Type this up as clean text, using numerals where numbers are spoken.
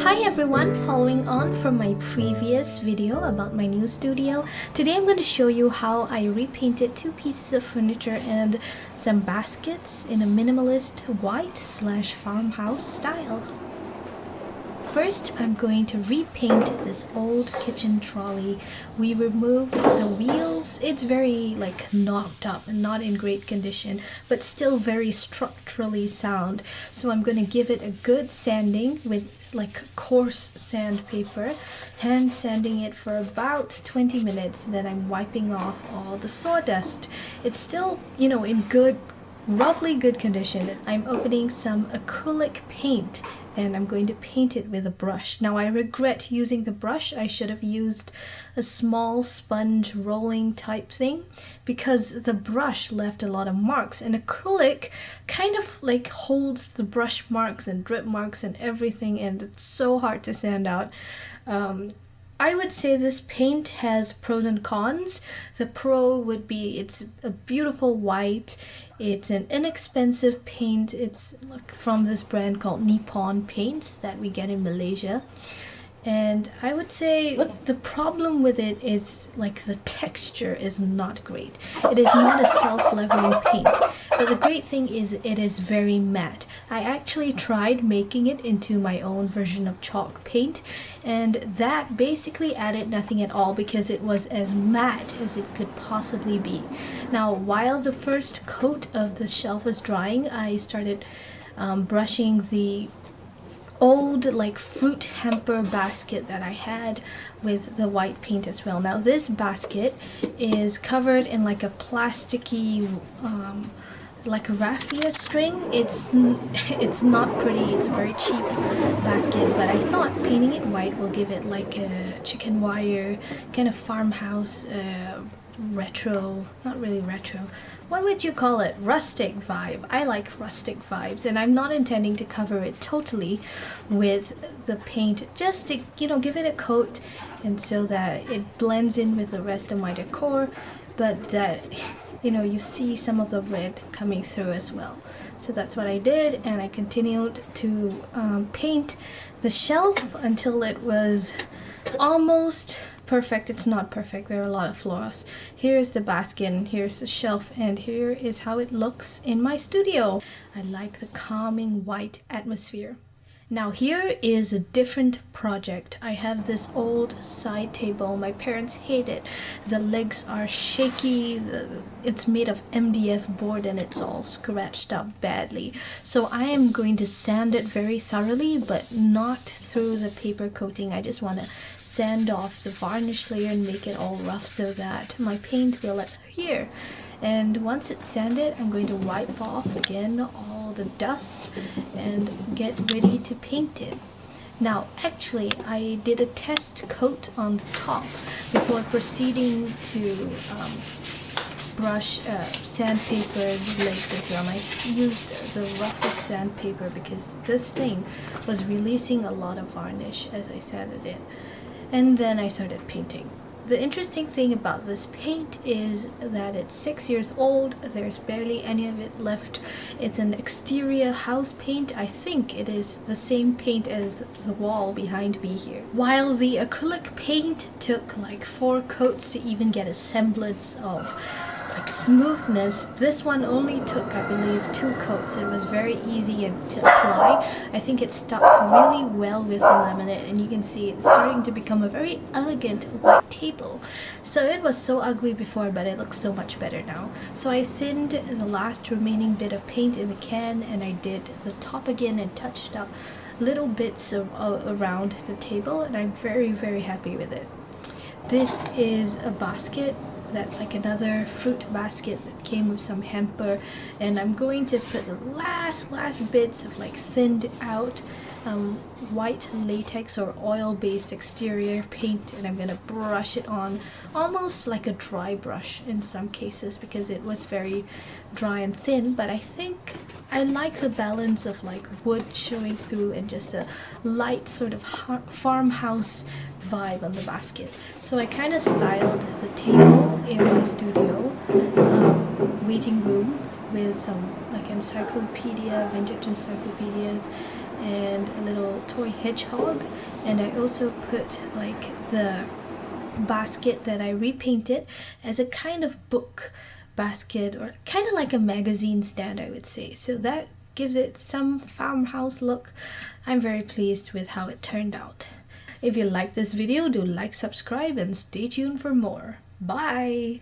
Hi everyone, following on from my previous video about my new studio, today I'm going to show you how I repainted two pieces of furniture and some baskets in a minimalist white/farmhouse style. First, I'm going to repaint this old kitchen trolley. We removed the wheels. It's very knocked up and not in great condition, but still very structurally sound. So I'm going to give it a good sanding with coarse sandpaper, hand sanding it for about 20 minutes. Then I'm wiping off all the sawdust. It's still, in roughly good condition. I'm opening some acrylic paint and I'm going to paint it with a brush. Now I regret using the brush. I should have used a small sponge rolling type thing because the brush left a lot of marks, and acrylic kind of holds the brush marks and drip marks and everything, and it's so hard to sand out. I would say this paint has pros and cons. The pro would be it's a beautiful white. It's an inexpensive paint. It's from this brand called Nippon Paints that we get in Malaysia. And I would say the problem with it is the texture is not great. It is not a self-leveling paint. But the great thing is it is very matte. I actually tried making it into my own version of chalk paint, and that basically added nothing at all because it was as matte as it could possibly be. Now, while the first coat of the shelf was drying, I started brushing the old fruit hamper basket that I had with the white paint as well. Now this basket is covered in a plasticky raffia string. It's not pretty. It's a very cheap basket, but I thought painting it white will give it a chicken wire kind of farmhouse retro, not really retro, what would you call it, rustic vibe. I like rustic vibes, and I'm not intending to cover it totally with the paint, just to give it a coat and so that it blends in with the rest of my decor, but that you see some of the red coming through as well. So that's what I did, and I continued to paint the shelf until it was almost perfect. It's not perfect. There are a lot of flaws. Here's the basket, and here's the shelf, and here is how it looks in my studio. I like the calming white atmosphere. Now here is a different project. I have this old side table. My parents hate it. The legs are shaky. It's made of MDF board and it's all scratched up badly. So I am going to sand it very thoroughly, but not through the paper coating. I just want to sand off the varnish layer and make it all rough so that my paint will adhere. And once it's sanded, I'm going to wipe off again all the dust and get ready to paint it. Now, actually, I did a test coat on the top before proceeding to brush sandpaper the legs as well. And I used the roughest sandpaper because this thing was releasing a lot of varnish as I sanded it. And then I started painting. The interesting thing about this paint is that it's 6 years old. There's barely any of it left. It's an exterior house paint. I think it is the same paint as the wall behind me here. While the acrylic paint took 4 coats to even get a semblance of smoothness, this one only took, I believe, 2 coats. It was very easy to apply. I think it stuck really well with the laminate, and you can see it's starting to become a very elegant white table. So it was so ugly before, but it looks so much better now. So I thinned the last remaining bit of paint in the can, and I did the top again and touched up little bits around the table, and I'm very, very happy with it. This is a basket that's another fruit basket that came with some hamper, and I'm going to put the last bits of thinned out white latex or oil-based exterior paint, and I'm gonna brush it on almost like a dry brush in some cases because it was very dry and thin. But I think I like the balance of wood showing through and just a light sort of farmhouse vibe on the basket. So I kind of styled the table in my studio waiting room with some encyclopedia, vintage encyclopedias, and a little toy hedgehog, and I also put like the basket that I repainted as a kind of book basket, or kind of like a magazine stand, I would say. So that gives it some farmhouse look. I'm very pleased with how it turned out. If you like this video, do like, subscribe, and stay tuned for more. Bye!